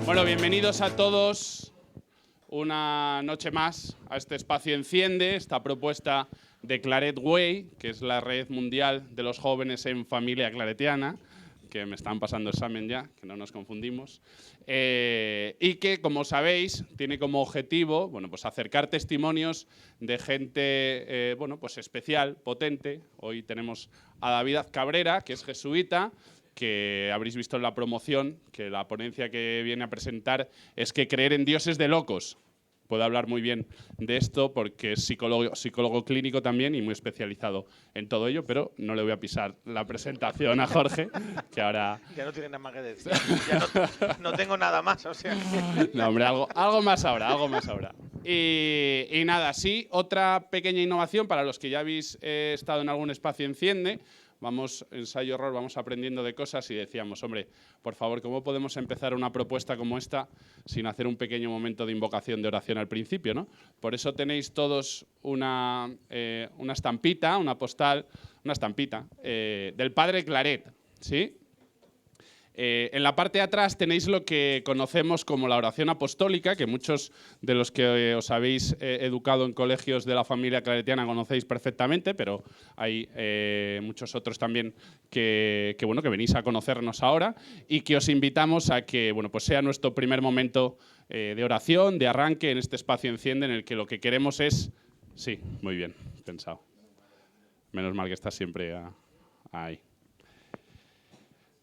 Bueno, bienvenidos a todos una noche más a este espacio Enciende, esta propuesta de Claret Way, que es la red mundial de los jóvenes en familia claretiana, que me están pasando examen ya, que no nos confundimos, y que, como sabéis, tiene como objetivo, bueno, pues acercar testimonios de gente, bueno, pues especial, potente. Hoy tenemos a David Cabrera, que es jesuita, que habréis visto en la promoción, que la ponencia que viene a presentar es que creer en Dios es de locos. Puede hablar muy bien de esto porque es psicólogo clínico también y muy especializado en todo ello, pero no le voy a pisar la presentación a Jorge, que ahora… Ya no tiene nada más que decir. Ya no tengo nada más, o sea… No, hombre, algo más ahora, algo más ahora. Y nada, sí, otra pequeña innovación para los que ya habéis estado en algún espacio Enciende. Vamos, ensayo-error, vamos aprendiendo de cosas y decíamos, hombre, por favor, ¿cómo podemos empezar una propuesta como esta sin hacer un pequeño momento de invocación de oración al principio, ¿no? Por eso tenéis todos una estampita, una postal, una estampita del Padre Claret, ¿sí? En la parte de atrás tenéis lo que conocemos como la oración apostólica, que muchos de los que os habéis educado en colegios de la familia claretiana conocéis perfectamente, pero hay muchos otros también que venís a conocernos ahora y que os invitamos a que pues sea nuestro primer momento de oración, de arranque en este espacio Enciende, en el que lo que queremos es… Sí, muy bien, pensado. Menos mal que estás siempre ahí.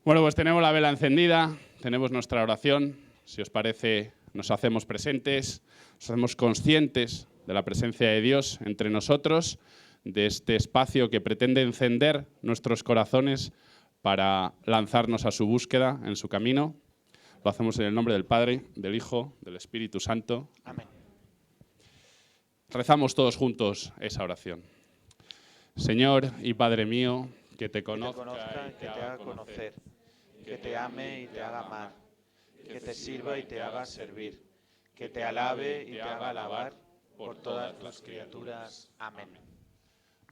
Bueno, pues tenemos la vela encendida, tenemos nuestra oración. Si os parece, nos hacemos presentes, nos hacemos conscientes de la presencia de Dios entre nosotros, de este espacio que pretende encender nuestros corazones para lanzarnos a su búsqueda, en su camino. Lo hacemos en el nombre del Padre, del Hijo, del Espíritu Santo. Amén. Rezamos todos juntos esa oración. Señor y Padre mío, que te conozca y que te haga conocer, que te ame y te haga amar, que te sirva y te haga servir, que te alabe y te haga alabar por todas tus criaturas. Amén.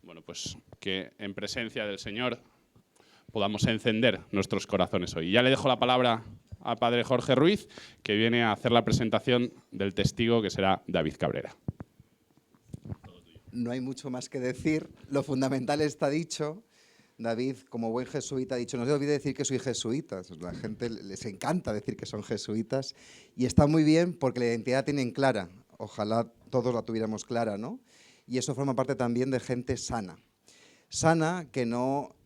Bueno, pues que en presencia del Señor podamos encender nuestros corazones hoy. Ya le dejo la palabra al Padre Jorge Ruiz, que viene a hacer la presentación del testigo, que será David Cabrera. No hay mucho más que decir, lo fundamental está dicho. David, como buen jesuita, ha dicho, no se olvide decir que soy jesuita. La gente les encanta decir que son jesuitas y está muy bien porque la identidad tienen clara. Ojalá todos la tuviéramos clara, ¿no? Y eso forma parte también de gente sana. Sana que no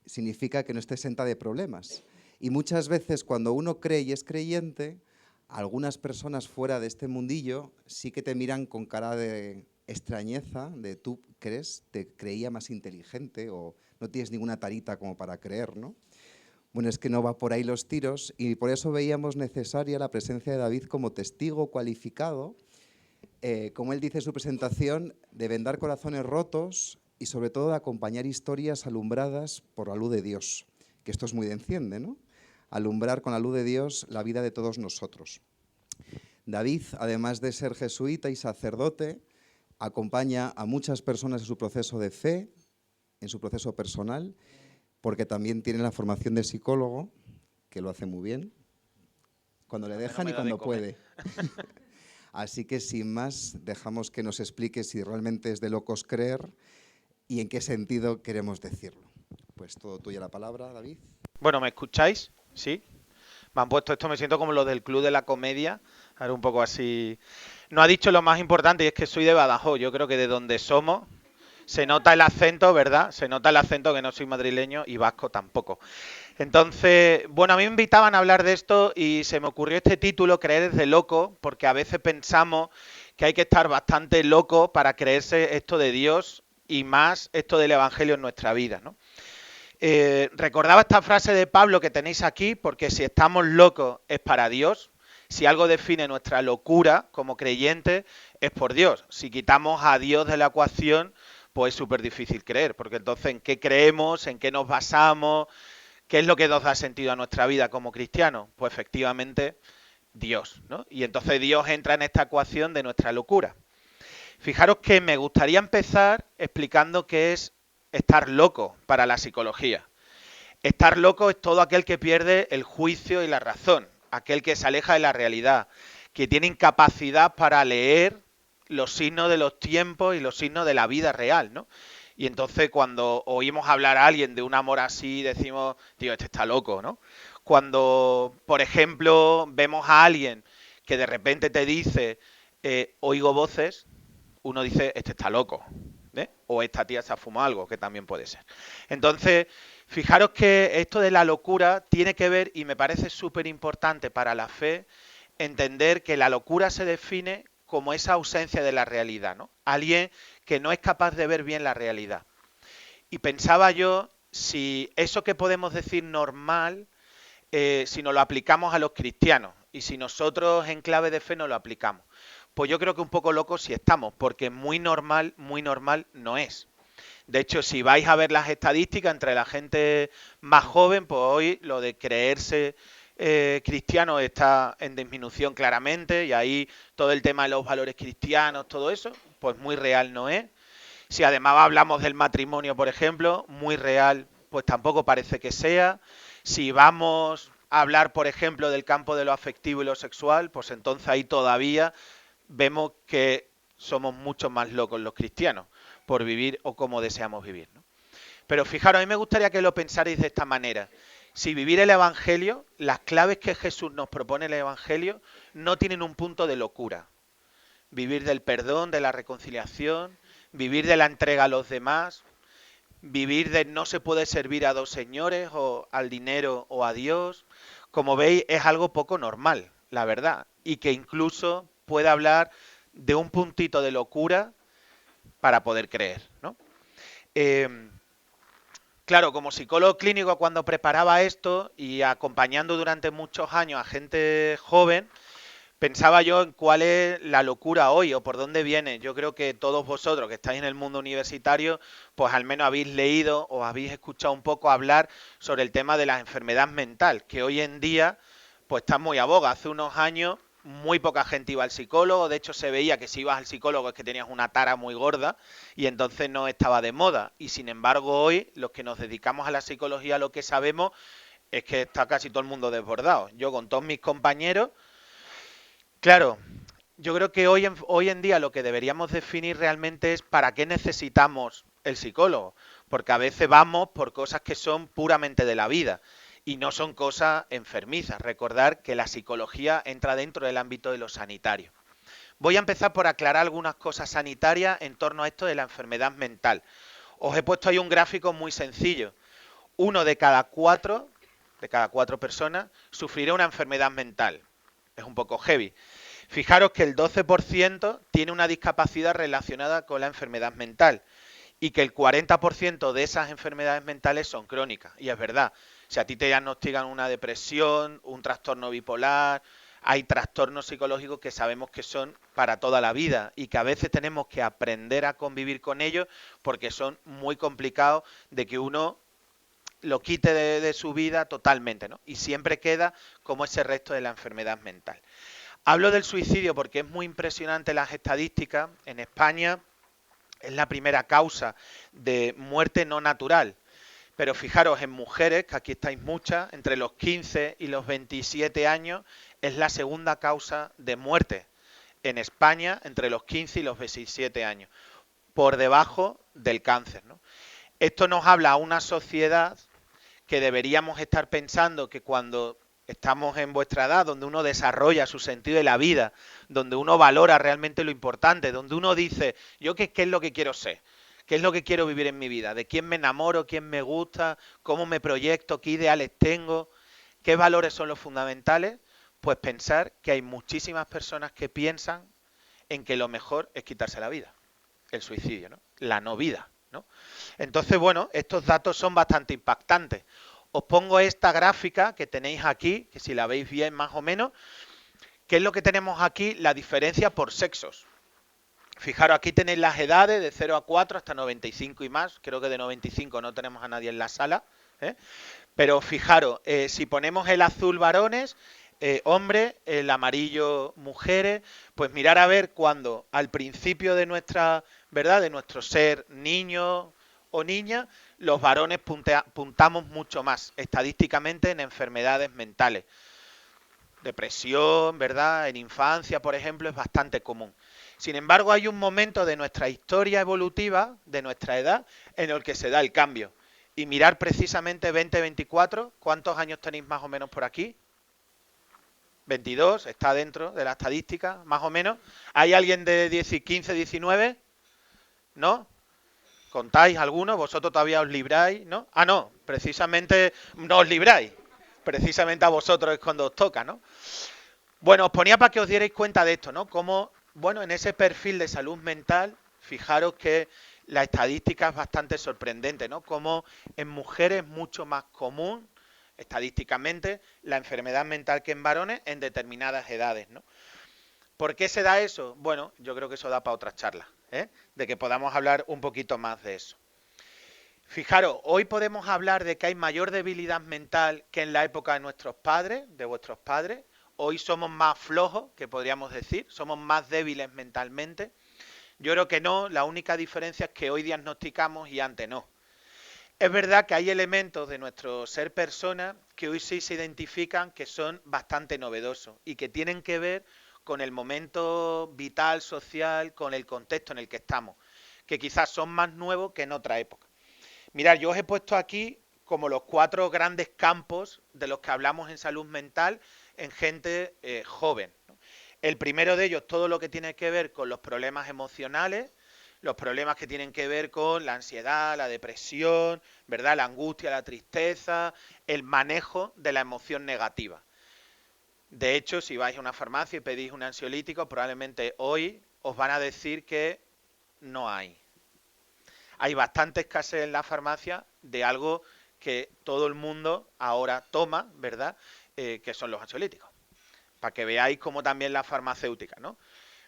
significa que no esté exenta de problemas. Y muchas veces cuando uno cree y es creyente, algunas personas fuera de este mundillo sí que te miran con cara de extrañeza, de tú crees, te creía más inteligente o no tienes ninguna tarita como para creer, ¿no? Bueno, es que no va por ahí los tiros y por eso veíamos necesaria la presencia de David como testigo cualificado, como él dice en su presentación, de vendar corazones rotos y sobre todo de acompañar historias alumbradas por la luz de Dios, que esto es muy de Enciende, ¿no? Alumbrar con la luz de Dios la vida de todos nosotros. David, además de ser jesuita y sacerdote, acompaña a muchas personas en su proceso de fe, en su proceso personal, porque también tiene la formación de psicólogo, que lo hace muy bien, cuando le dejan y cuando puede. Así que sin más, dejamos que nos explique si realmente es de locos creer y en qué sentido queremos decirlo. Pues todo tuya la palabra, David. Bueno, ¿me escucháis? ¿Sí? Me han puesto esto, me siento como lo del Club de la Comedia, ahora un poco así. No ha dicho lo más importante y es que soy de Badajoz, yo creo que de donde somos se nota el acento, ¿verdad? Se nota el acento, que no soy madrileño y vasco tampoco. Entonces, bueno, a mí me invitaban a hablar de esto y se me ocurrió este título, Creer es de loco, porque a veces pensamos que hay que estar bastante loco para creerse esto de Dios y más esto del Evangelio en nuestra vida, ¿no? Recordaba esta frase de Pablo que tenéis aquí, porque si estamos locos es para Dios. Si algo define nuestra locura como creyentes es por Dios. Si quitamos a Dios de la ecuación, pues es súper difícil creer, porque entonces ¿en qué creemos? ¿En qué nos basamos? ¿Qué es lo que nos da sentido a nuestra vida como cristianos? Pues efectivamente Dios, ¿no? Y entonces Dios entra en esta ecuación de nuestra locura. Fijaros que me gustaría empezar explicando qué es estar loco para la psicología. Estar loco es todo aquel que pierde el juicio y la razón. aquel que se aleja de la realidad, que tiene incapacidad para leer los signos de los tiempos y los signos de la vida real, ¿no? Y entonces cuando oímos hablar a alguien de un amor así, decimos, tío, este está loco, ¿no? Cuando, por ejemplo, vemos a alguien que de repente te dice, oigo voces, uno dice, este está loco, ¿eh? O esta tía se ha fumado algo, que también puede ser. Entonces, fijaros que esto de la locura tiene que ver, y me parece súper importante para la fe, entender que la locura se define como esa ausencia de la realidad, ¿no? Alguien que no es capaz de ver bien la realidad. Y pensaba yo, si eso que podemos decir normal, si nos lo aplicamos a los cristianos, y si nosotros en clave de fe nos lo aplicamos, pues yo creo que un poco locos sí estamos, porque muy normal no es. De hecho, si vais a ver las estadísticas entre la gente más joven, pues hoy lo de creerse cristiano está en disminución claramente, y ahí todo el tema de los valores cristianos, todo eso, pues muy real no es. Si además hablamos del matrimonio, por ejemplo, muy real, pues tampoco parece que sea. Si vamos a hablar, por ejemplo, del campo de lo afectivo y lo sexual, pues entonces ahí todavía vemos que somos mucho más locos los cristianos por vivir o como deseamos vivir, ¿no? Pero fijaros, a mí me gustaría que lo pensarais de esta manera. Si vivir el Evangelio, las claves que Jesús nos propone en el Evangelio no tienen un punto de locura. Vivir del perdón, de la reconciliación, vivir de la entrega a los demás, vivir de no se puede servir a dos señores, o al dinero o a Dios. Como veis, es algo poco normal, la verdad, y que incluso puede hablar de un puntito de locura para poder creer, ¿no? Claro, como psicólogo clínico, cuando preparaba esto y acompañando durante muchos años a gente joven, pensaba yo en cuál es la locura hoy o por dónde viene. Yo creo que todos vosotros que estáis en el mundo universitario, pues al menos habéis leído o habéis escuchado un poco hablar sobre el tema de la enfermedad mental, que hoy en día pues está muy a boga. Hace unos años muy poca gente iba al psicólogo, de hecho se veía que si ibas al psicólogo es que tenías una tara muy gorda y entonces no estaba de moda. Y sin embargo hoy los que nos dedicamos a la psicología lo que sabemos es que está casi todo el mundo desbordado. Yo con todos mis compañeros, claro, yo creo que hoy en día lo que deberíamos definir realmente es para qué necesitamos el psicólogo, porque a veces vamos por cosas que son puramente de la vida y no son cosas enfermizas. Recordar que la psicología entra dentro del ámbito de lo sanitario. Voy a empezar por aclarar algunas cosas sanitarias en torno a esto de la enfermedad mental. Os he puesto ahí un gráfico muy sencillo. Uno de cada cuatro personas sufrirá una enfermedad mental. Es un poco heavy. Fijaros que el 12% tiene una discapacidad relacionada con la enfermedad mental y que el 40% de esas enfermedades mentales son crónicas. Y es verdad, si a ti te diagnostican una depresión, un trastorno bipolar, hay trastornos psicológicos que sabemos que son para toda la vida y que a veces tenemos que aprender a convivir con ellos porque son muy complicados de que uno lo quite de su vida totalmente, ¿no? Y siempre queda como ese resto de la enfermedad mental. Hablo del suicidio porque es muy impresionante las estadísticas. En España es la primera causa de muerte no natural. Pero fijaros, en mujeres, que aquí estáis muchas, entre los 15 y los 27 años, es la segunda causa de muerte en España entre los 15 y los 27 años, por debajo del cáncer, ¿no? Esto nos habla a una sociedad que deberíamos estar pensando que cuando estamos en vuestra edad, donde uno desarrolla su sentido de la vida, donde uno valora realmente lo importante, donde uno dice, yo qué es lo que quiero ser, qué es lo que quiero vivir en mi vida, de quién me enamoro, quién me gusta, cómo me proyecto, qué ideales tengo, qué valores son los fundamentales, pues pensar que hay muchísimas personas que piensan en que lo mejor es quitarse la vida, el suicidio, ¿no? La no vida, ¿no? Entonces, bueno, estos datos son bastante impactantes. Os pongo esta gráfica que tenéis aquí, que si la veis bien más o menos, ¿qué es lo que tenemos aquí? La diferencia por sexos. Fijaros, aquí tenéis las edades de 0 a 4 hasta 95 y más. Creo que de 95 no tenemos a nadie en la sala, ¿eh? Pero fijaros, si ponemos el azul varones, hombres, el amarillo mujeres, pues mirar a ver cuando al principio de nuestra, ¿verdad?, de nuestro ser niño o niña, los varones puntamos mucho más estadísticamente en enfermedades mentales. Depresión, ¿verdad? En infancia, por ejemplo, es bastante común. Sin embargo, hay un momento de nuestra historia evolutiva, de nuestra edad, en el que se da el cambio. Y mirar precisamente 2024, ¿cuántos años tenéis más o menos por aquí? 22, está dentro de la estadística, más o menos. ¿Hay alguien de 10, 15, 19? ¿No? ¿Contáis algunos? ¿Vosotros todavía os libráis? ¿No? Ah, no, precisamente no os libráis. Precisamente a vosotros es cuando os toca, ¿no? Bueno, os ponía para que os dierais cuenta de esto, ¿no? Como, bueno, en ese perfil de salud mental, fijaros que la estadística es bastante sorprendente, ¿no? Como en mujeres es mucho más común, estadísticamente, la enfermedad mental que en varones en determinadas edades, ¿no? ¿Por qué se da eso? Bueno, yo creo que eso da para otra charla, ¿eh? De que podamos hablar un poquito más de eso. Fijaros, hoy podemos hablar de que hay mayor debilidad mental que en la época de nuestros padres, de vuestros padres. Hoy somos más flojos, que podríamos decir, somos más débiles mentalmente. Yo creo que no, la única diferencia es que hoy diagnosticamos y antes no. Es verdad que hay elementos de nuestro ser persona que hoy sí se identifican que son bastante novedosos y que tienen que ver con el momento vital, social, con el contexto en el que estamos, que quizás son más nuevos que en otra época. Mirad, yo os he puesto aquí como los 4 grandes campos de los que hablamos en salud mental en gente joven, ¿no? El primero de ellos, todo lo que tiene que ver con los problemas emocionales, los problemas que tienen que ver con la ansiedad, la depresión, ¿verdad? La angustia, la tristeza, el manejo de la emoción negativa. De hecho, si vais a una farmacia y pedís un ansiolítico, probablemente hoy os van a decir que no hay. Hay bastante escasez en la farmacia de algo que todo el mundo ahora toma, ¿verdad? Que son los ansiolíticos. Para que veáis cómo también la farmacéutica, ¿no?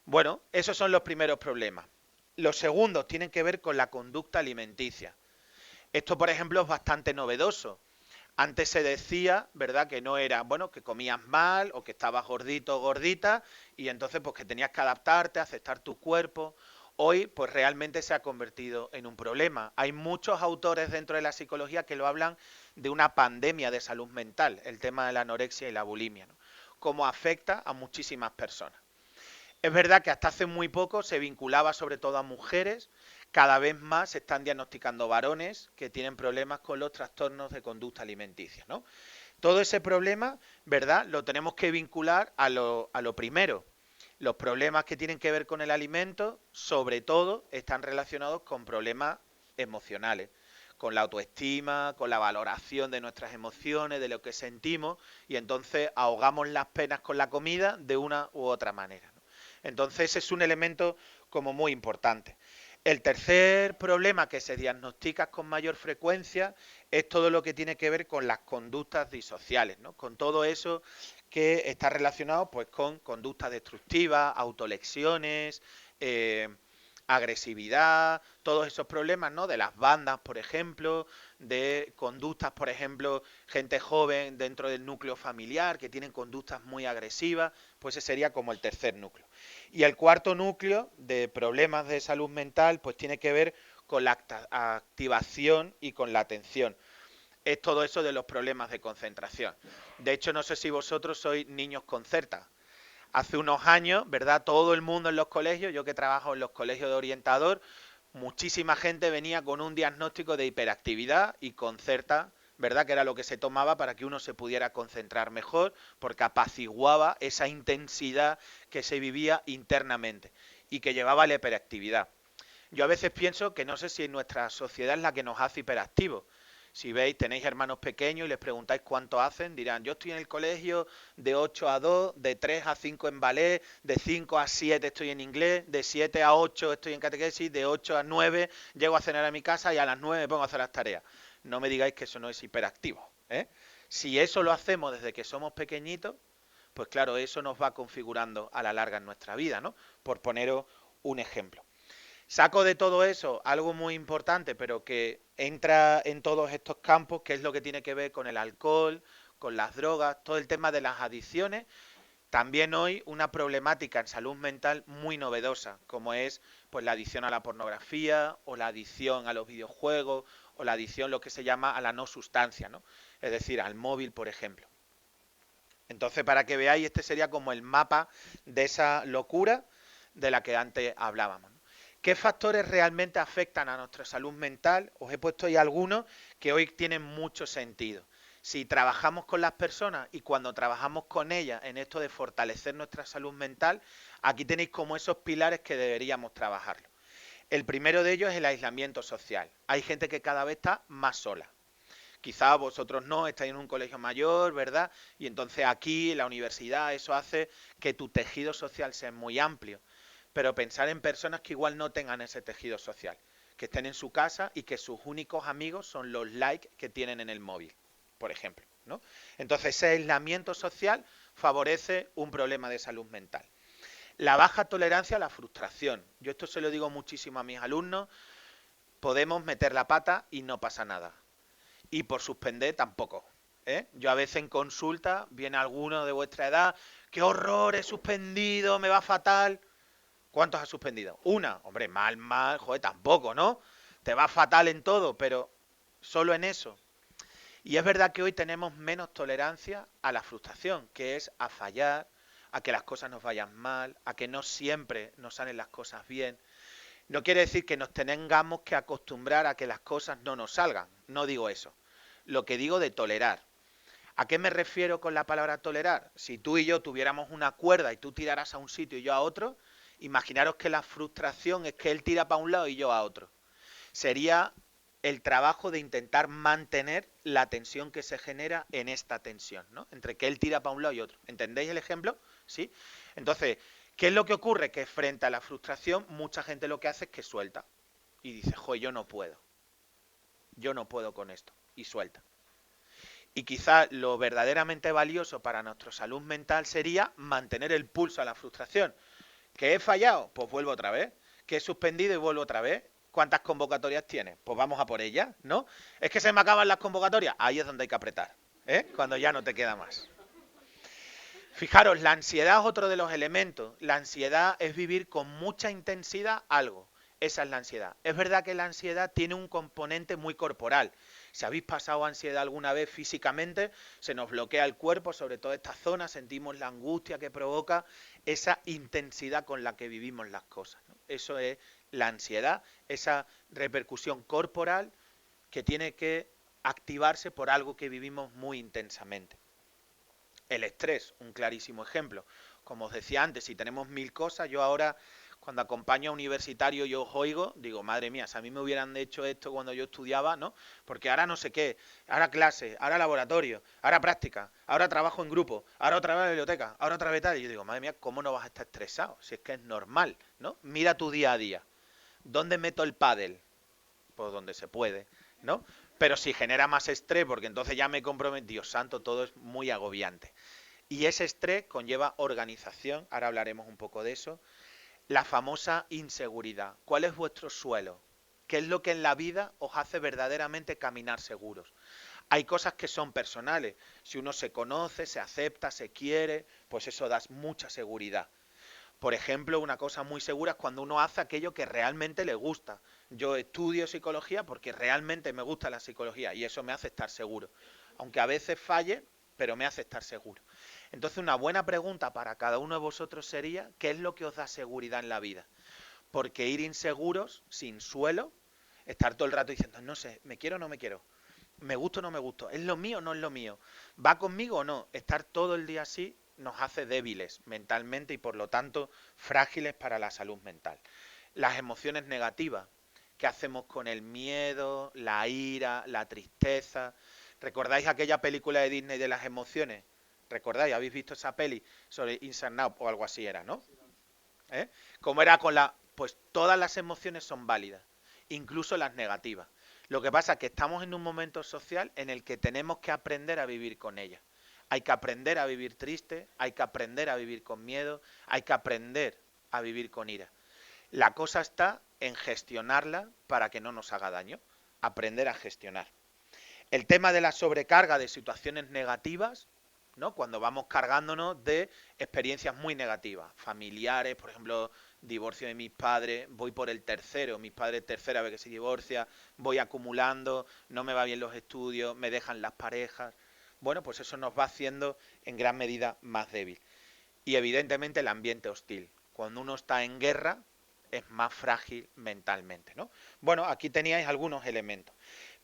Bueno, esos son los primeros problemas. Los segundos tienen que ver con la conducta alimenticia. Esto, por ejemplo, es bastante novedoso. Antes se decía, ¿verdad?, que no era, bueno, que comías mal o que estabas gordito o gordita y entonces pues que tenías que adaptarte, aceptar tu cuerpo. Hoy pues realmente se ha convertido en un problema. Hay muchos autores dentro de la psicología que lo hablan de una pandemia de salud mental, el tema de la anorexia y la bulimia, ¿no? Cómo afecta a muchísimas personas. Es verdad que hasta hace muy poco se vinculaba sobre todo a mujeres, cada vez más se están diagnosticando varones que tienen problemas con los trastornos de conducta alimenticia, ¿no? Todo ese problema, ¿verdad?, lo tenemos que vincular a lo primero. Los problemas que tienen que ver con el alimento, sobre todo, están relacionados con problemas emocionales, con la autoestima, con la valoración de nuestras emociones, de lo que sentimos, y entonces ahogamos las penas con la comida de una u otra manera, ¿no? Entonces ese es un elemento como muy importante. El tercer problema que se diagnostica con mayor frecuencia es todo lo que tiene que ver con las conductas disociales, ¿no? Con todo eso que está relacionado pues con conductas destructivas, autolesiones, agresividad, todos esos problemas, ¿no? De las bandas, por ejemplo, de conductas, por ejemplo, gente joven dentro del núcleo familiar que tienen conductas muy agresivas, pues ese sería como el tercer núcleo. Y el cuarto núcleo de problemas de salud mental, pues tiene que ver con la activación y con la atención. Es todo eso de los problemas de concentración. De hecho, no sé si vosotros sois niños con CERTA. Hace unos años, ¿verdad? Todo el mundo en los colegios, yo que trabajo en los colegios de orientador, muchísima gente venía con un diagnóstico de hiperactividad y con CERTA, ¿verdad? Que era lo que se tomaba para que uno se pudiera concentrar mejor, porque apaciguaba esa intensidad que se vivía internamente y que llevaba a la hiperactividad. Yo a veces pienso que no sé si nuestra sociedad es la que nos hace hiperactivos. Si veis, tenéis hermanos pequeños y les preguntáis cuánto hacen, dirán, yo estoy en el colegio de 8 a 2, de 3 a 5 en ballet, de 5 a 7 estoy en inglés, de 7 a 8 estoy en catequesis, de 8 a 9 llego a cenar a mi casa y a las 9 me pongo a hacer las tareas. No me digáis que eso no es hiperactivo, ¿eh? Si eso lo hacemos desde que somos pequeñitos, pues claro, eso nos va configurando a la larga en nuestra vida, ¿no? Por poneros un ejemplo. Saco de todo eso algo muy importante, pero que entra en todos estos campos, que es lo que tiene que ver con el alcohol, con las drogas, todo el tema de las adicciones. También hoy una problemática en salud mental muy novedosa, como es pues la adicción a la pornografía o la adicción a los videojuegos o la adicción lo que se llama a la no sustancia, ¿no? Es decir, al móvil, por ejemplo. Entonces, para que veáis, este sería como el mapa de esa locura de la que antes hablábamos, ¿no? ¿Qué factores realmente afectan a nuestra salud mental? Os he puesto ahí algunos que hoy tienen mucho sentido. Si trabajamos con las personas y cuando trabajamos con ellas en esto de fortalecer nuestra salud mental, aquí tenéis como esos pilares que deberíamos trabajarlo. El primero de ellos es el aislamiento social. Hay gente que cada vez está más sola. Quizá vosotros no, estáis en un colegio mayor, ¿verdad? Y entonces aquí, en la universidad, eso hace que tu tejido social sea muy amplio. Pero pensar en personas que igual no tengan ese tejido social, que estén en su casa y que sus únicos amigos son los likes que tienen en el móvil, por ejemplo, ¿no? Entonces ese aislamiento social favorece un problema de salud mental. La baja tolerancia a la frustración. Yo esto se lo digo muchísimo a mis alumnos. Podemos meter la pata y no pasa nada. Y por suspender tampoco. Yo a veces en consulta viene alguno de vuestra edad, qué horror, he suspendido, me va fatal. ¿Cuántos has suspendido? Una. Hombre, mal, joder, tampoco, ¿no? Te va fatal en todo, pero solo en eso. Y es verdad que hoy tenemos menos tolerancia a la frustración, que es a fallar, a que las cosas nos vayan mal, a que no siempre nos salen las cosas bien. No quiere decir que nos tengamos que acostumbrar a que las cosas no nos salgan. No digo eso. Lo que digo de tolerar. ¿A qué me refiero con la palabra tolerar? Si tú y yo tuviéramos una cuerda y tú tiraras a un sitio y yo a otro, imaginaros que la frustración es que él tira para un lado y yo a otro. Sería el trabajo de intentar mantener la tensión que se genera en esta tensión, ¿no? Entre que él tira para un lado y otro. ¿Entendéis el ejemplo? ¿Sí? Entonces, ¿qué es lo que ocurre? Que frente a la frustración, mucha gente lo que hace es que suelta. Y dice, joder, yo no puedo con esto. Y suelta. Y quizá lo verdaderamente valioso para nuestra salud mental sería mantener el pulso a la frustración. ¿Que he fallado? Pues vuelvo otra vez. ¿Que he suspendido y vuelvo otra vez? ¿Cuántas convocatorias tienes? Pues vamos a por ellas, ¿no? Es que se me acaban las convocatorias. Ahí es donde hay que apretar, cuando ya no te queda más. Fijaros, la ansiedad es otro de los elementos. La ansiedad es vivir con mucha intensidad algo. Esa es la ansiedad. Es verdad que la ansiedad tiene un componente muy corporal. Si habéis pasado ansiedad alguna vez físicamente, se nos bloquea el cuerpo, sobre todo esta zona, sentimos la angustia que provoca esa intensidad con la que vivimos las cosas, ¿no? Eso es la ansiedad, esa repercusión corporal que tiene que activarse por algo que vivimos muy intensamente. El estrés, un clarísimo ejemplo. Como os decía antes, si tenemos 1000 cosas, yo ahora cuando acompaño a universitarios y os oigo, digo, madre mía, si a mí me hubieran hecho esto cuando yo estudiaba, ¿no? Porque ahora no sé qué, ahora clase, ahora laboratorio, ahora práctica, ahora trabajo en grupo, ahora otra vez en la biblioteca, ahora otra vez tal. Y yo digo, madre mía, ¿cómo no vas a estar estresado? Si es que es normal, ¿no? Mira tu día a día. ¿Dónde meto el pádel? Pues donde se puede, ¿no? Pero si genera más estrés, porque entonces ya me he comprometido, Dios santo, todo es muy agobiante. Y ese estrés conlleva organización, ahora hablaremos un poco de eso. La famosa inseguridad. ¿Cuál es vuestro suelo? ¿Qué es lo que en la vida os hace verdaderamente caminar seguros? Hay cosas que son personales. Si uno se conoce, se acepta, se quiere, pues eso da mucha seguridad. Por ejemplo, una cosa muy segura es cuando uno hace aquello que realmente le gusta. Yo estudio psicología porque realmente me gusta la psicología y eso me hace estar seguro. Aunque a veces falle, pero me hace estar seguro. Entonces, una buena pregunta para cada uno de vosotros sería, ¿qué es lo que os da seguridad en la vida? Porque ir inseguros, sin suelo, estar todo el rato diciendo, no sé, ¿me quiero o no me quiero? ¿Me gusto o no me gusto? ¿Es lo mío o no es lo mío? ¿Va conmigo o no? Estar todo el día así nos hace débiles mentalmente y por lo tanto frágiles para la salud mental. Las emociones negativas, ¿qué hacemos con el miedo, la ira, la tristeza? ¿Recordáis aquella película de Disney de las emociones? ¿Recordáis? ¿Habéis visto esa peli sobre Inside Out o algo así era, no? ¿Cómo era con la...? Pues todas las emociones son válidas, incluso las negativas. Lo que pasa es que estamos en un momento social en el que tenemos que aprender a vivir con ellas. Hay que aprender a vivir triste, hay que aprender a vivir con miedo, hay que aprender a vivir con ira. La cosa está en gestionarla para que no nos haga daño. Aprender a gestionar. El tema de la sobrecarga de situaciones negativas, ¿no? Cuando vamos cargándonos de experiencias muy negativas, familiares, por ejemplo, divorcio de mis padres, voy por el tercero, mis padres tercera vez que se divorcia, voy acumulando, no me va bien los estudios, me dejan las parejas. bueno, pues eso nos va haciendo en gran medida más débil. Y evidentemente el ambiente hostil. Cuando uno está en guerra es más frágil mentalmente, ¿no? Bueno, aquí teníais algunos elementos.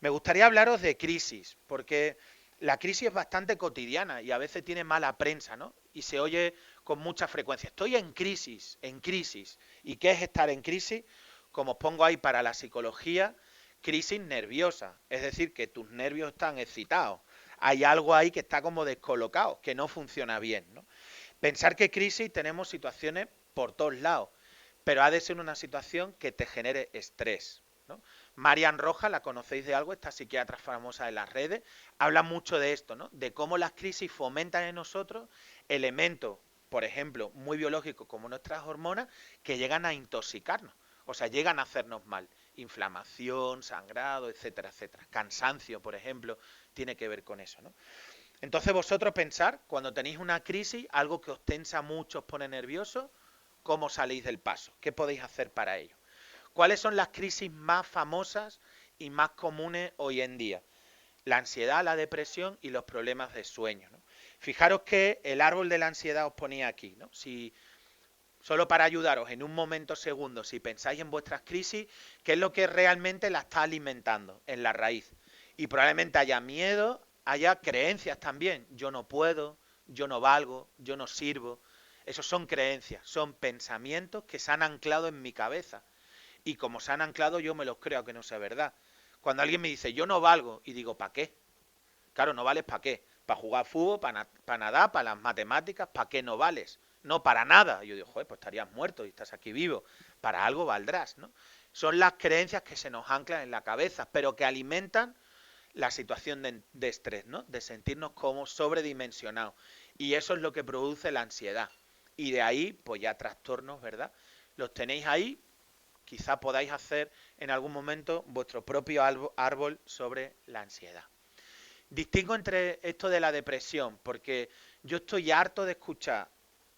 Me gustaría hablaros de crisis, porque la crisis es bastante cotidiana y a veces tiene mala prensa, ¿no? Y se oye con mucha frecuencia. Estoy en crisis, en crisis. ¿Y qué es estar en crisis? Como os pongo ahí para la psicología, crisis nerviosa. Es decir, que tus nervios están excitados. Hay algo ahí que está como descolocado, que no funciona bien, ¿no? Pensar que crisis tenemos situaciones por todos lados, pero ha de ser una situación que te genere estrés, ¿no? Marian Rojas, la conocéis de algo, esta psiquiatra famosa de las redes, habla mucho de esto, ¿no? De cómo las crisis fomentan en nosotros elementos, por ejemplo, muy biológicos como nuestras hormonas, que llegan a intoxicarnos, o sea, llegan a hacernos mal. Inflamación, sangrado, etcétera, etcétera. Cansancio, por ejemplo, tiene que ver con eso, ¿no? Entonces vosotros pensar, cuando tenéis una crisis, algo que os tensa mucho, os pone nervioso, ¿cómo salís del paso? ¿Qué podéis hacer para ello? ¿Cuáles son las crisis más famosas y más comunes hoy en día? La ansiedad, la depresión y los problemas de sueño, ¿no? Fijaros que el árbol de la ansiedad os ponía aquí, ¿no? Si solo para ayudaros en un momento segundo, si pensáis en vuestras crisis, ¿qué es lo que realmente la está alimentando en la raíz? Y probablemente haya miedo, haya creencias también. Yo no puedo, yo no valgo, yo no sirvo. Esos son creencias, son pensamientos que se han anclado en mi cabeza. Y como se han anclado, yo me los creo, aunque no sea verdad. Cuando alguien me dice, yo no valgo, y digo, ¿para qué? Claro, no vales ¿para qué? Para jugar fútbol, para nadar, para las matemáticas, ¿para qué no vales? No, para nada. Y yo digo, joder, pues estarías muerto y estás aquí vivo. Para algo valdrás, ¿no? Son las creencias que se nos anclan en la cabeza, pero que alimentan la situación de estrés, ¿no? De sentirnos como sobredimensionados. Y eso es lo que produce la ansiedad. Y de ahí, pues ya trastornos, ¿verdad? Los tenéis ahí, quizá podáis hacer en algún momento vuestro propio árbol sobre la ansiedad. Distingo entre esto de la depresión, porque yo estoy harto de escuchar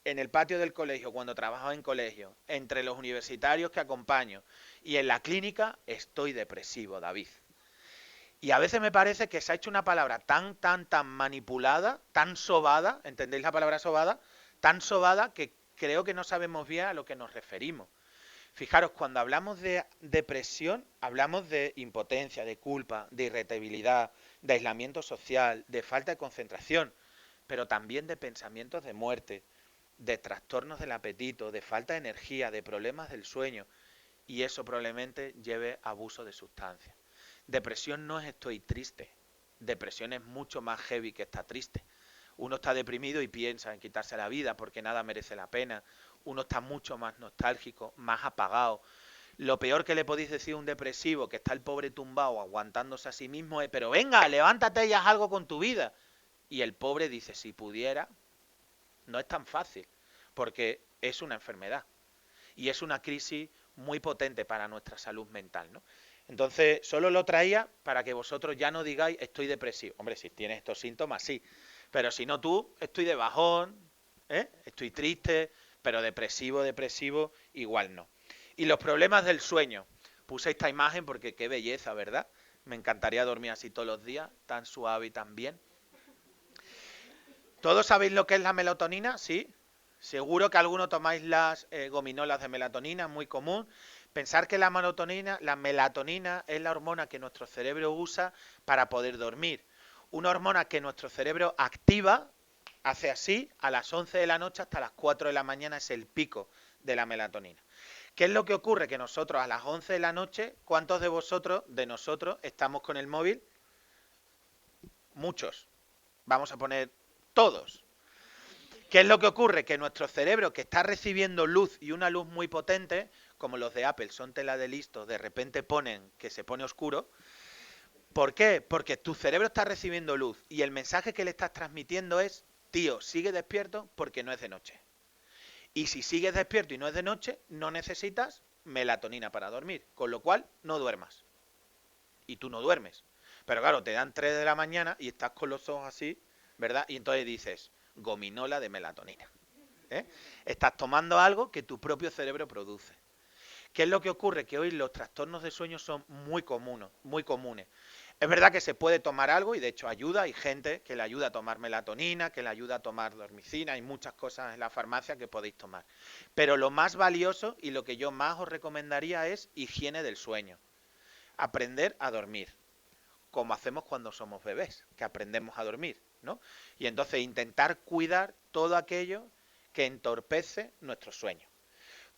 en el patio del colegio, cuando trabajo en colegio, entre los universitarios que acompaño y en la clínica, estoy depresivo, David. Y a veces me parece que se ha hecho una palabra tan manipulada, tan sobada, ¿entendéis la palabra sobada? Tan sobada que creo que no sabemos bien a lo que nos referimos. Fijaros, cuando hablamos de depresión, hablamos de impotencia, de culpa, de irritabilidad, de aislamiento social, de falta de concentración, pero también de pensamientos de muerte, de trastornos del apetito, de falta de energía, de problemas del sueño, y eso probablemente lleve a abuso de sustancias. Depresión no es estoy triste, depresión es mucho más heavy que estar triste. Uno está deprimido y piensa en quitarse la vida porque nada merece la pena. Uno está mucho más nostálgico, más apagado. Lo peor que le podéis decir a un depresivo, que está el pobre tumbado aguantándose a sí mismo, es, pero venga, levántate y haz algo con tu vida. Y el pobre dice, si pudiera, no es tan fácil, porque es una enfermedad. Y es una crisis muy potente para nuestra salud mental, ¿no? Entonces, solo lo traía para que vosotros ya no digáis estoy depresivo. Hombre, si tienes estos síntomas, sí. Pero si no tú, estoy de bajón, estoy triste, pero depresivo, igual no. Y los problemas del sueño. Puse esta imagen porque qué belleza, ¿verdad? Me encantaría dormir así todos los días, tan suave y tan bien. ¿Todos sabéis lo que es la melatonina? Sí. Seguro que algunos tomáis las gominolas de melatonina, muy común. Pensar que la melatonina es la hormona que nuestro cerebro usa para poder dormir. Una hormona que nuestro cerebro activa, hace así, a las 11 de la noche hasta las 4 de la mañana es el pico de la melatonina. ¿Qué es lo que ocurre? Que nosotros a las 11 de la noche, ¿cuántos de nosotros, estamos con el móvil? Muchos. Vamos a poner todos. ¿Qué es lo que ocurre? Que nuestro cerebro, que está recibiendo luz y una luz muy potente, como los de Apple son tela de listo, de repente ponen que se pone oscuro. ¿Por qué? Porque tu cerebro está recibiendo luz y el mensaje que le estás transmitiendo es, tío, sigue despierto porque no es de noche. Y si sigues despierto y no es de noche, no necesitas melatonina para dormir, con lo cual no duermas. Y tú no duermes. Pero claro, te dan 3 de la mañana y estás con los ojos así, ¿verdad? Y entonces dices, gominola de melatonina. Estás tomando algo que tu propio cerebro produce. ¿Qué es lo que ocurre? Que hoy los trastornos de sueño son muy comunes. Es verdad que se puede tomar algo y de hecho ayuda, hay gente que le ayuda a tomar melatonina, que le ayuda a tomar dormicina, hay muchas cosas en la farmacia que podéis tomar. Pero lo más valioso y lo que yo más os recomendaría es higiene del sueño. Aprender a dormir, como hacemos cuando somos bebés, que aprendemos a dormir, ¿no? Y entonces intentar cuidar todo aquello que entorpece nuestro sueño.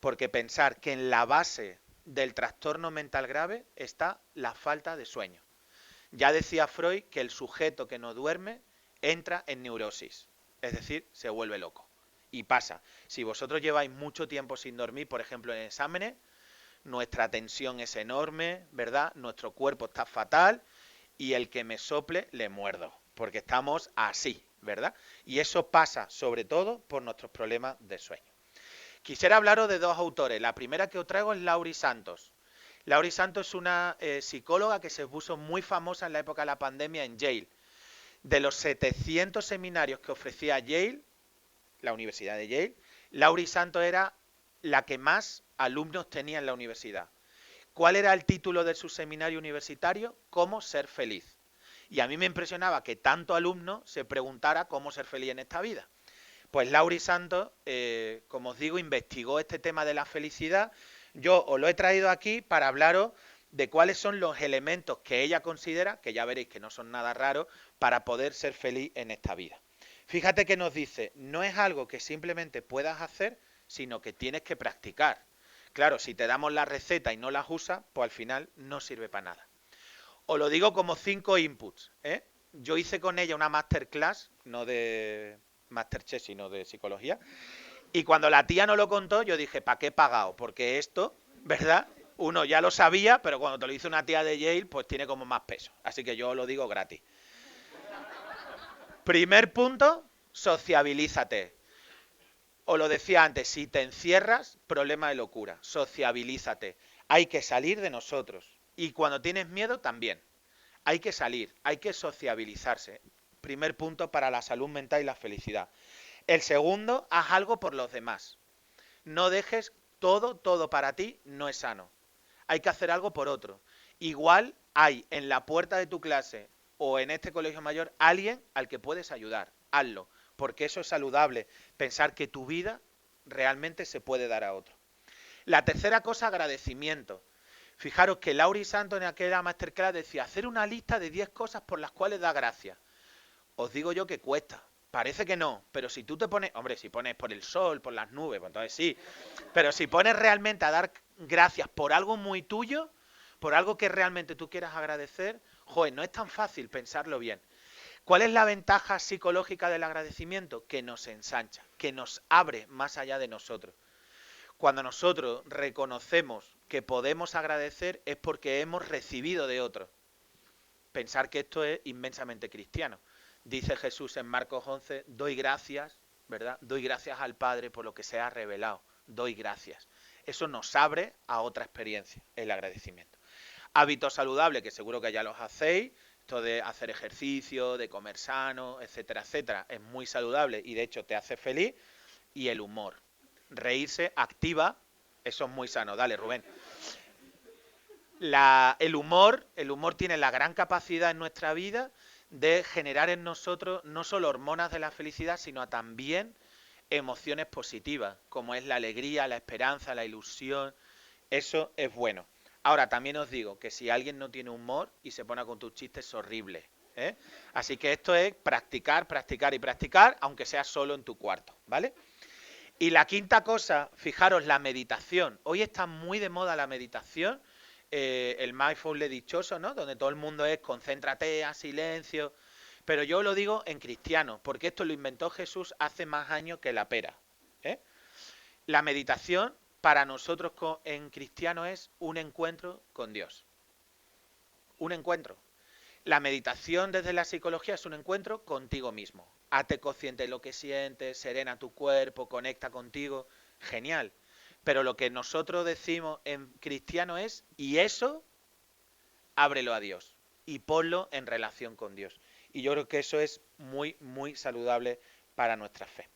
Porque pensar que en la base del trastorno mental grave está la falta de sueño. Ya decía Freud que el sujeto que no duerme entra en neurosis, es decir, se vuelve loco. Y pasa, si vosotros lleváis mucho tiempo sin dormir, por ejemplo en exámenes, nuestra tensión es enorme, ¿verdad? Nuestro cuerpo está fatal y el que me sople le muerdo, porque estamos así, ¿verdad? Y eso pasa sobre todo por nuestros problemas de sueño. Quisiera hablaros de dos autores. La primera que os traigo es Laurie Santos. Laurie Santos es una psicóloga que se puso muy famosa en la época de la pandemia en Yale. De los 700 seminarios que ofrecía Yale, la Universidad de Yale, Laurie Santos era la que más alumnos tenía en la universidad. ¿Cuál era el título de su seminario universitario? Cómo ser feliz. Y a mí me impresionaba que tanto alumno se preguntara cómo ser feliz en esta vida. Pues Laurie Santos, como os digo, investigó este tema de la felicidad. Yo os lo he traído aquí para hablaros de cuáles son los elementos que ella considera, que ya veréis que no son nada raros, para poder ser feliz en esta vida. Fíjate que nos dice, no es algo que simplemente puedas hacer, sino que tienes que practicar. Claro, si te damos la receta y no las usas, pues al final no sirve para nada. Os lo digo como 5 inputs, ¿eh? Yo hice con ella una masterclass, no de Masterchef, sino de psicología, y cuando la tía no lo contó, yo dije, ¿para qué he pagado? Porque esto, ¿verdad? Uno ya lo sabía, pero cuando te lo dice una tía de Yale, pues tiene como más peso. Así que yo lo digo gratis. Primer punto, sociabilízate. Os lo decía antes, si te encierras, problema de locura. Sociabilízate. Hay que salir de nosotros. Y cuando tienes miedo, también. Hay que salir, hay que sociabilizarse. Primer punto para la salud mental y la felicidad. El segundo, haz algo por los demás. No dejes todo para ti, no es sano. Hay que hacer algo por otro. Igual hay en la puerta de tu clase o en este colegio mayor alguien al que puedes ayudar. Hazlo, porque eso es saludable. Pensar que tu vida realmente se puede dar a otro. La tercera cosa, agradecimiento. Fijaros que Laurie Santos en aquella masterclass decía, hacer una lista de 10 cosas por las cuales da gracias. Os digo yo que cuesta. Parece que no, pero si tú te pones, hombre, si pones por el sol, por las nubes, pues entonces sí. Pero si pones realmente a dar gracias por algo muy tuyo, por algo que realmente tú quieras agradecer, joder, no es tan fácil pensarlo bien. ¿Cuál es la ventaja psicológica del agradecimiento? Que nos ensancha, que nos abre más allá de nosotros. Cuando nosotros reconocemos que podemos agradecer es porque hemos recibido de otros. Pensar que esto es inmensamente cristiano. Dice Jesús en Marcos 11, doy gracias, ¿verdad? Doy gracias al Padre por lo que se ha revelado. Doy gracias. Eso nos abre a otra experiencia, el agradecimiento. Hábitos saludables, que seguro que ya los hacéis. Esto de hacer ejercicio, de comer sano, etcétera, etcétera, es muy saludable y de hecho te hace feliz. Y el humor. Reírse activa, eso es muy sano. Dale, Rubén. El humor tiene la gran capacidad en nuestra vida de generar en nosotros no solo hormonas de la felicidad, sino también emociones positivas, como es la alegría, la esperanza, la ilusión. Eso es bueno. Ahora, también os digo que si alguien no tiene humor y se pone con tus chistes, es horrible, ¿eh? Así que esto es practicar, practicar y practicar, aunque sea solo en tu cuarto, ¿vale? Y la quinta cosa, fijaros, la meditación. Hoy está muy de moda la meditación, el mindfulness dichoso, ¿no? Donde todo el mundo es concéntrate, haz silencio. Pero yo lo digo en cristiano, porque esto lo inventó Jesús hace más años que la pera, ¿eh? La meditación para nosotros en cristiano es un encuentro con Dios. Un encuentro. La meditación desde la psicología es un encuentro contigo mismo. Hazte consciente de lo que sientes, serena tu cuerpo, conecta contigo. Genial. Pero lo que nosotros decimos en cristiano es, y eso, ábrelo a Dios y ponlo en relación con Dios. Y yo creo que eso es muy, muy saludable para nuestra fe.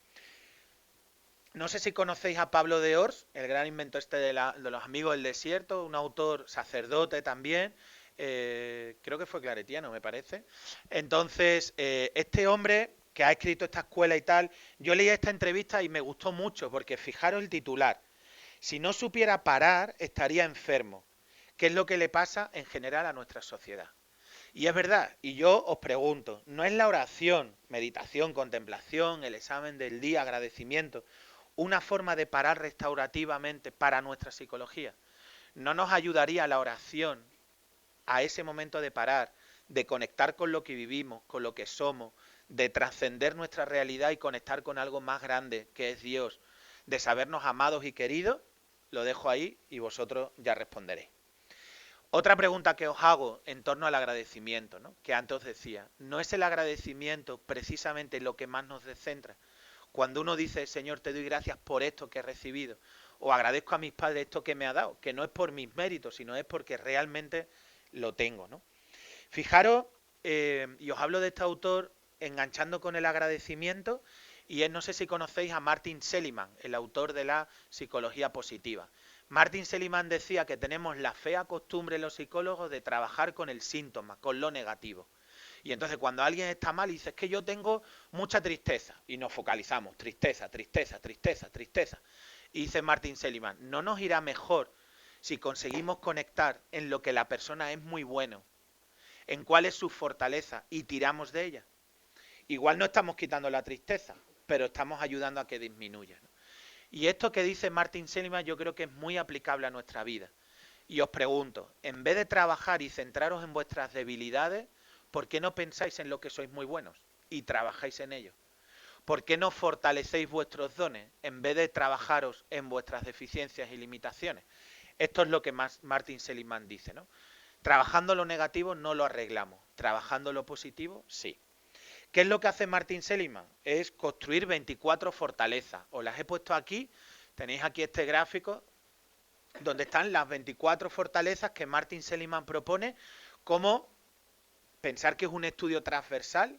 No sé si conocéis a Pablo de Ors, el gran inventor de los amigos del desierto, un autor sacerdote también. creo que fue claretiano, me parece. Entonces, este hombre que ha escrito esta escuela y tal, yo leí esta entrevista y me gustó mucho, porque fijaros el titular. Si no supiera parar, estaría enfermo. ¿Qué es lo que le pasa en general a nuestra sociedad? Y es verdad, y yo os pregunto, ¿no es la oración, meditación, contemplación, el examen del día, agradecimiento, una forma de parar restaurativamente para nuestra psicología? ¿No nos ayudaría la oración a ese momento de parar, de conectar con lo que vivimos, con lo que somos, de trascender nuestra realidad y conectar con algo más grande que es Dios, de sabernos amados y queridos? Lo dejo ahí y vosotros ya responderéis. Otra pregunta que os hago en torno al agradecimiento, ¿no? Que antes os decía, ¿no es el agradecimiento precisamente lo que más nos descentra? Cuando uno dice, Señor, te doy gracias por esto que he recibido, o agradezco a mis padres esto que me ha dado, que no es por mis méritos, sino es porque realmente lo tengo, ¿no? Fijaros, y os hablo de este autor enganchando con el agradecimiento, y es, no sé si conocéis a Martin Seligman, el autor de la psicología positiva. Martin Seligman decía que tenemos la fea costumbre los psicólogos de trabajar con el síntoma, con lo negativo. Y entonces cuando alguien está mal y dice, es que yo tengo mucha tristeza, y nos focalizamos, tristeza, tristeza, tristeza, tristeza. Y dice Martin Seligman, ¿no nos irá mejor si conseguimos conectar en lo que la persona es muy bueno, en cuál es su fortaleza y tiramos de ella? Igual no estamos quitando la tristeza, pero estamos ayudando a que disminuya, ¿no? Y esto que dice Martin Seligman yo creo que es muy aplicable a nuestra vida. Y os pregunto, en vez de trabajar y centraros en vuestras debilidades, ¿por qué no pensáis en lo que sois muy buenos y trabajáis en ello? ¿Por qué no fortalecéis vuestros dones en vez de trabajaros en vuestras deficiencias y limitaciones? Esto es lo que Martin Seligman dice, ¿no? Trabajando lo negativo no lo arreglamos, trabajando lo positivo sí. ¿Qué es lo que hace Martin Seligman? Es construir 24 fortalezas. Os las he puesto aquí, tenéis aquí este gráfico donde están las 24 fortalezas que Martin Seligman propone como pensar que es un estudio transversal,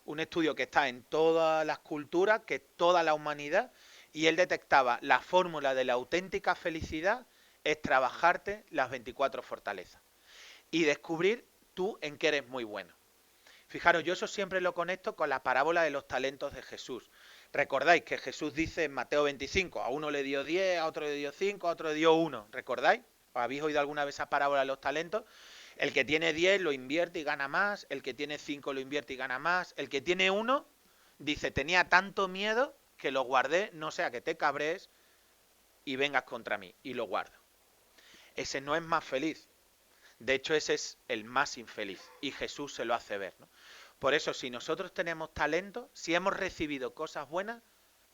un estudio que está en todas las culturas, que toda la humanidad, y él detectaba la fórmula de la auténtica felicidad es trabajarte las 24 fortalezas y descubrir tú en qué eres muy bueno. Fijaros, yo eso siempre lo conecto con la parábola de los talentos de Jesús. Recordáis que Jesús dice en Mateo 25, a uno le dio 10, a otro le dio 5, a otro le dio 1. ¿Recordáis? ¿Os habéis oído alguna vez esa parábola de los talentos? El que tiene 10 lo invierte y gana más, el que tiene 5 lo invierte y gana más, el que tiene 1 dice, tenía tanto miedo que lo guardé, no sea que te cabrees y vengas contra mí, y lo guardo. Ese no es más feliz. De hecho, ese es el más infeliz y Jesús se lo hace ver, ¿no? Por eso, si nosotros tenemos talento, si hemos recibido cosas buenas,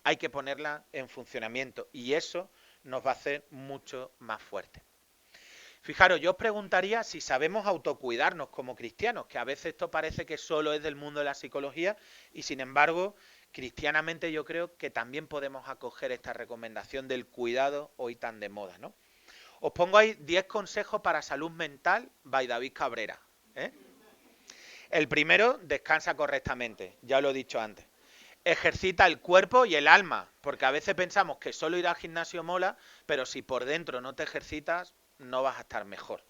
hay que ponerlas en funcionamiento y eso nos va a hacer mucho más fuertes. Fijaros, yo os preguntaría si sabemos autocuidarnos como cristianos, que a veces esto parece que solo es del mundo de la psicología y sin embargo, cristianamente yo creo que también podemos acoger esta recomendación del cuidado hoy tan de moda, ¿no? Os pongo ahí 10 consejos para salud mental by David Cabrera, ¿eh? El primero, descansa correctamente, ya lo he dicho antes. Ejercita el cuerpo y el alma, porque a veces pensamos que solo ir al gimnasio mola, pero si por dentro no te ejercitas, no vas a estar mejor.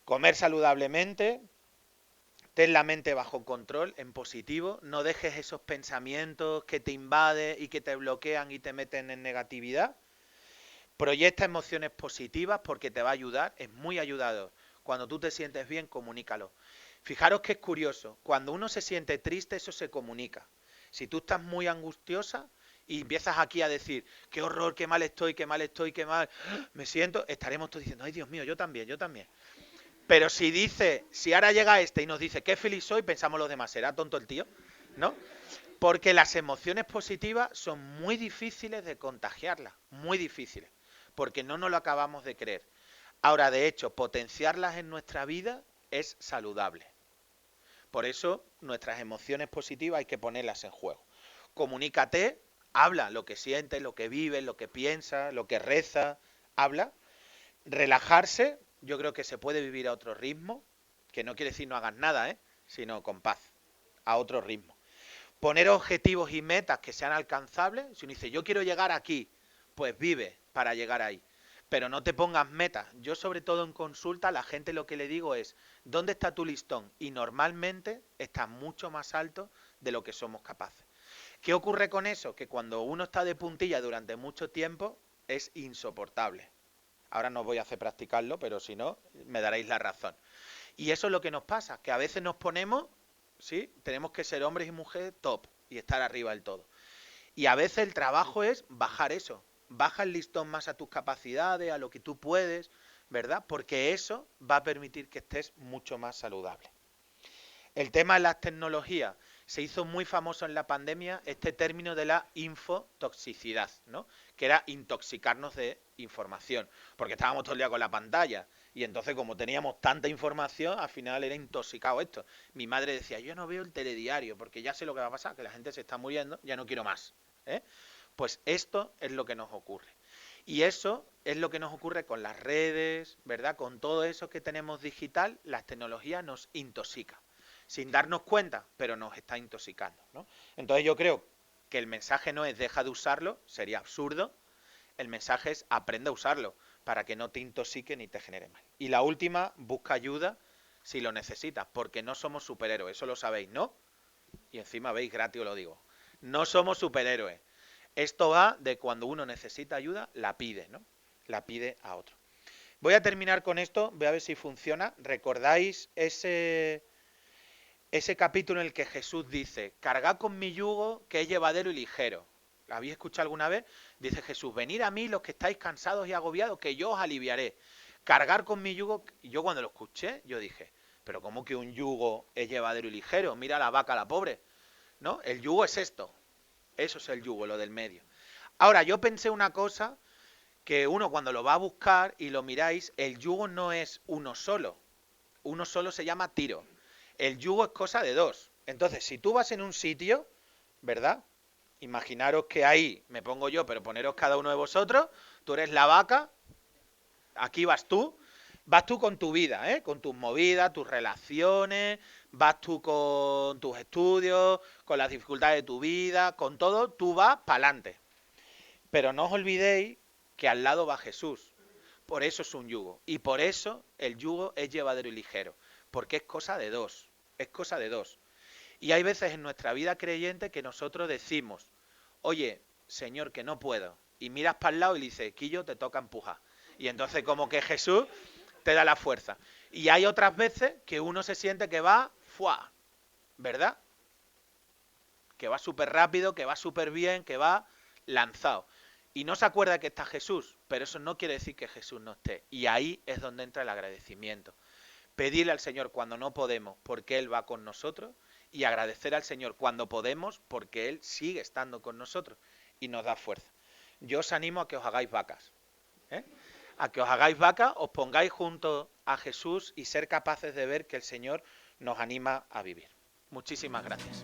Comer saludablemente, ten la mente bajo control, en positivo, no dejes esos pensamientos que te invaden y que te bloquean y te meten en negatividad. Proyecta emociones positivas porque te va a ayudar, es muy ayudador. Cuando tú te sientes bien, comunícalo. Fijaros que es curioso, cuando uno se siente triste, eso se comunica. Si tú estás muy angustiosa y empiezas aquí a decir, qué horror, qué mal estoy, qué mal estoy, qué mal me siento, estaremos todos diciendo, ay Dios mío, yo también, yo también. Pero si dice, si ahora llega este y nos dice, qué feliz soy, pensamos los demás, ¿será tonto el tío? ¿No? Porque las emociones positivas son muy difíciles de contagiarlas, muy difíciles, porque no nos lo acabamos de creer. Ahora, de hecho, potenciarlas en nuestra vida es saludable. Por eso, nuestras emociones positivas hay que ponerlas en juego. Comunícate, habla lo que sientes, lo que vives, lo que piensas, lo que rezas, habla. Relajarse, yo creo que se puede vivir a otro ritmo, que no quiere decir no hagas nada, sino con paz, a otro ritmo. Poner objetivos y metas que sean alcanzables. Si uno dice, yo quiero llegar aquí, pues vive para llegar ahí. pero no te pongas metas. Yo sobre todo en consulta a la gente lo que le digo es, ¿dónde está tu listón? Y normalmente está mucho más alto de lo que somos capaces. ¿Qué ocurre con eso? Que cuando uno está de puntilla durante mucho tiempo es insoportable. Ahora no voy a hacer practicarlo, pero si no, me daréis la razón. Y eso es lo que nos pasa, que a veces nos ponemos, ¿sí? Tenemos que ser hombres y mujeres top y estar arriba del todo. Y a veces el trabajo es bajar eso. Baja el listón más a tus capacidades, a lo que tú puedes, ¿verdad? Porque eso va a permitir que estés mucho más saludable. El tema de las tecnologías. Se hizo muy famoso en la pandemia este término de la infotoxicidad, ¿no? Que era intoxicarnos de información, porque estábamos todo el día con la pantalla y entonces como teníamos tanta información, al final era intoxicado esto. Mi madre decía, yo no veo el telediario porque ya sé lo que va a pasar, que la gente se está muriendo, ya no quiero más, ¿eh? Pues esto es lo que nos ocurre. Y eso es lo que nos ocurre con las redes, ¿verdad? Con todo eso que tenemos digital, las tecnologías nos intoxican. Sin darnos cuenta, pero nos está intoxicando, ¿no? Entonces yo creo que el mensaje no es deja de usarlo, sería absurdo. El mensaje es aprende a usarlo para que no te intoxique ni te genere mal. Y la última, busca ayuda si lo necesitas, porque no somos superhéroes, eso lo sabéis, ¿no? Y encima veis, gratis os lo digo. No somos superhéroes. Esto va de cuando uno necesita ayuda, la pide, ¿no? La pide a otro. Voy a terminar con esto, voy a ver si funciona. ¿Recordáis ese capítulo en el que Jesús dice, cargad con mi yugo que es llevadero y ligero? ¿Lo habéis escuchado alguna vez? Dice Jesús, venid a mí los que estáis cansados y agobiados, que yo os aliviaré. Cargar con mi yugo. Y yo cuando lo escuché, yo dije, pero ¿cómo que un yugo es llevadero y ligero? Mira la vaca, la pobre. ¿No? El yugo es esto. Eso es el yugo, lo del medio. Ahora, yo pensé una cosa, que uno cuando lo va a buscar y lo miráis, el yugo no es uno solo. Uno solo se llama tiro. El yugo es cosa de dos. Entonces, si tú vas en un sitio, ¿verdad? Imaginaros que ahí me pongo yo, pero poneros cada uno de vosotros, tú eres la vaca, aquí vas tú con tu vida, ¿eh? Con tus movidas, tus relaciones, vas tú con tus estudios, con las dificultades de tu vida, con todo, tú vas para adelante. Pero no os olvidéis que al lado va Jesús. Por eso es un yugo. Y por eso el yugo es llevadero y ligero. Porque es cosa de dos. Es cosa de dos. Y hay veces en nuestra vida creyente que nosotros decimos, oye, Señor, que no puedo. Y miras para el lado y le dices, Quillo, te toca empujar. Y entonces como que Jesús te da la fuerza. Y hay otras veces que uno se siente que va, ¡fua! ¿Verdad? Que va súper rápido, que va súper bien, que va lanzado. Y no se acuerda que está Jesús, pero eso no quiere decir que Jesús no esté. Y ahí es donde entra el agradecimiento. Pedirle al Señor cuando no podemos, porque Él va con nosotros, y agradecer al Señor cuando podemos, porque Él sigue estando con nosotros y nos da fuerza. Yo os animo a que os hagáis vacas, ¿eh? A que os hagáis vacas, os pongáis junto a Jesús y ser capaces de ver que el Señor nos anima a vivir. Muchísimas gracias.